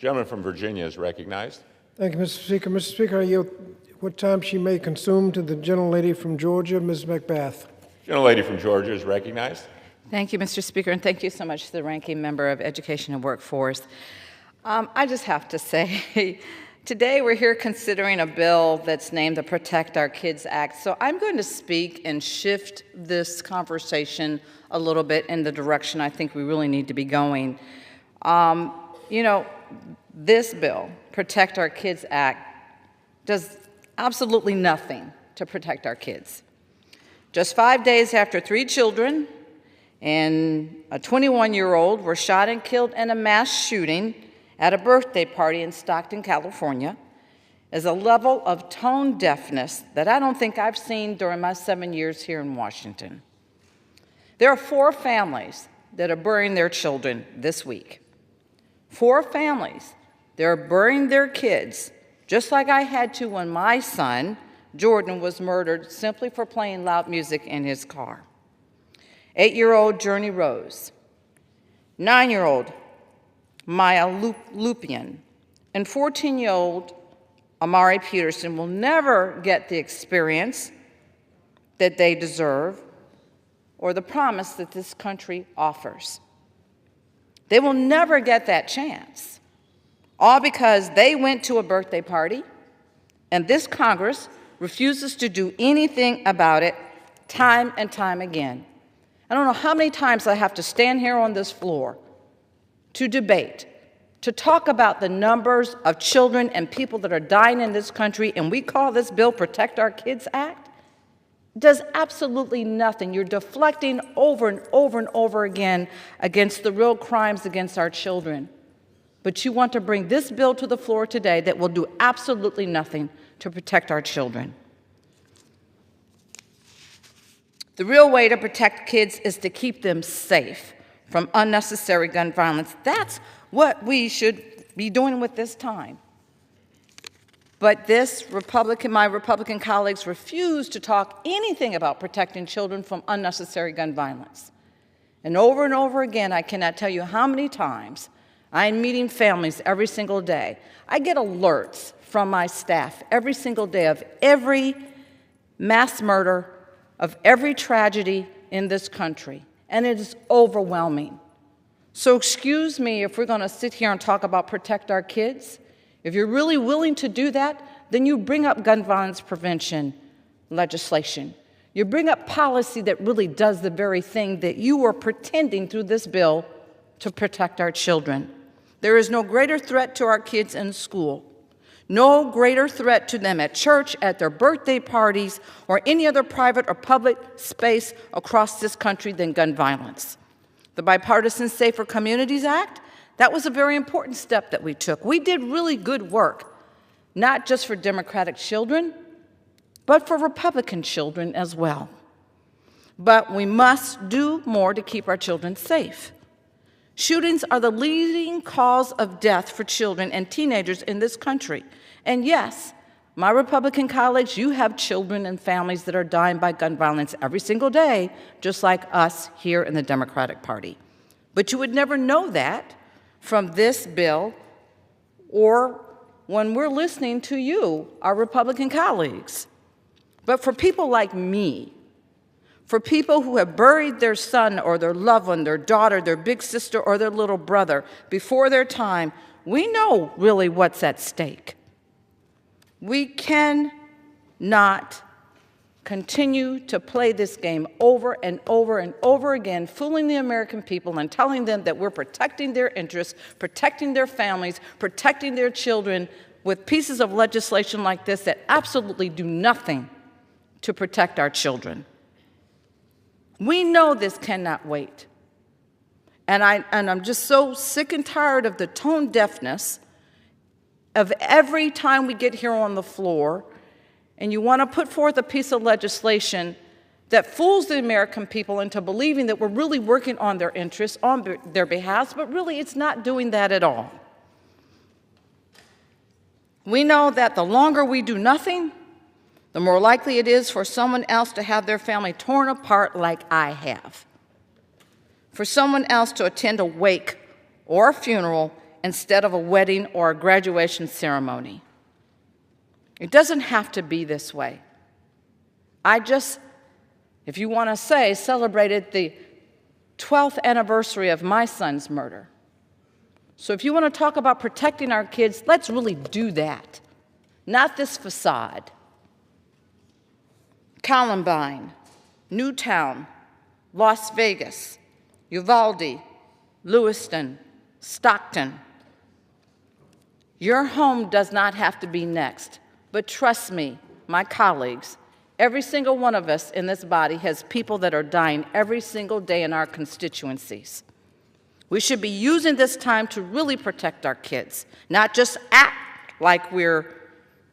Gentleman from Virginia is recognized. Thank you, Mr. Speaker. Mr. Speaker, I yield what time she may consume to the gentlelady from Georgia, Ms. McBath. Gentlelady from Georgia is recognized. Thank you, Mr. Speaker, and thank you so much to the Ranking Member of Education and Workforce. I just have to say, today we're here considering a bill that's named the Protect Our Kids Act. So I'm going to speak and shift this conversation a little bit in the direction I think we really need to be going. This bill, Protect Our Kids Act, does absolutely nothing to protect our kids. Just 5 days after 3 children and a 21-year-old were shot and killed in a mass shooting at a birthday party in Stockton, California, is a level of tone deafness that I don't think I've seen during my 7 years here in Washington. There are 4 families that are burying their children this week. 4 families that are burying their kids, just like I had to when my son, Jordan, was murdered simply for playing loud music in his car. 8-year-old Journey Rose, 9-year-old Maya Lupian, and 14-year-old Amari Peterson will never get the experience that they deserve or the promise that this country offers. They will never get that chance, all because they went to a birthday party and this Congress refuses to do anything about it time and time again. I don't know how many times I have to stand here on this floor to debate, to talk about the numbers of children and people that are dying in this country, and we call this bill Protect Our Kids Act. It does absolutely nothing. You're deflecting over and over and over again against the real crimes against our children. But you want to bring this bill to the floor today that will do absolutely nothing to protect our children. The real way to protect kids is to keep them safe from unnecessary gun violence. That's what we should be doing with this time. But my Republican colleagues refuse to talk anything about protecting children from unnecessary gun violence. And over again, I cannot tell you how many times I'm meeting families every single day. I get alerts from my staff every single day of every mass murder, of every tragedy in this country, and it is overwhelming. So excuse me if we're going to sit here and talk about protect our kids. If you're really willing to do that, then you bring up gun violence prevention legislation. You bring up policy that really does the very thing that you are pretending through this bill to protect our children. There is no greater threat to our kids in school, no greater threat to them at church, at their birthday parties, or any other private or public space across this country than gun violence. The Bipartisan Safer Communities Act, that was a very important step that we took. We did really good work, not just for Democratic children, but for Republican children as well. But we must do more to keep our children safe. Shootings are the leading cause of death for children and teenagers in this country. And yes, my Republican colleagues, you have children and families that are dying by gun violence every single day, just like us here in the Democratic Party. But you would never know that from this bill or when we're listening to you, our Republican colleagues. But for people like me, for people who have buried their son or their loved one, their daughter, their big sister, or their little brother before their time, we know really what's at stake. We cannot continue to play this game over and over and over again, fooling the American people and telling them that we're protecting their interests, protecting their families, protecting their children with pieces of legislation like this that absolutely do nothing to protect our children. We know this cannot wait. And I'm just so sick and tired of the tone deafness of every time we get here on the floor and you want to put forth a piece of legislation that fools the American people into believing that we're really working on their interests, on their behalf, but really it's not doing that at all. We know that the longer we do nothing, the more likely it is for someone else to have their family torn apart like I have. For someone else to attend a wake or a funeral instead of a wedding or a graduation ceremony. It doesn't have to be this way. I just, if you want to say, celebrated the 12th anniversary of my son's murder. So if you want to talk about protecting our kids, let's really do that, not this facade. Columbine, Newtown, Las Vegas, Uvalde, Lewiston, Stockton. Your home does not have to be next, but trust me, my colleagues, every single one of us in this body has people that are dying every single day in our constituencies. We should be using this time to really protect our kids, not just act like we're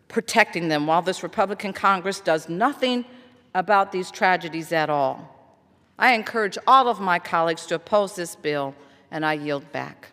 protecting them while this Republican Congress does nothing about these tragedies at all. I encourage all of my colleagues to oppose this bill, and I yield back.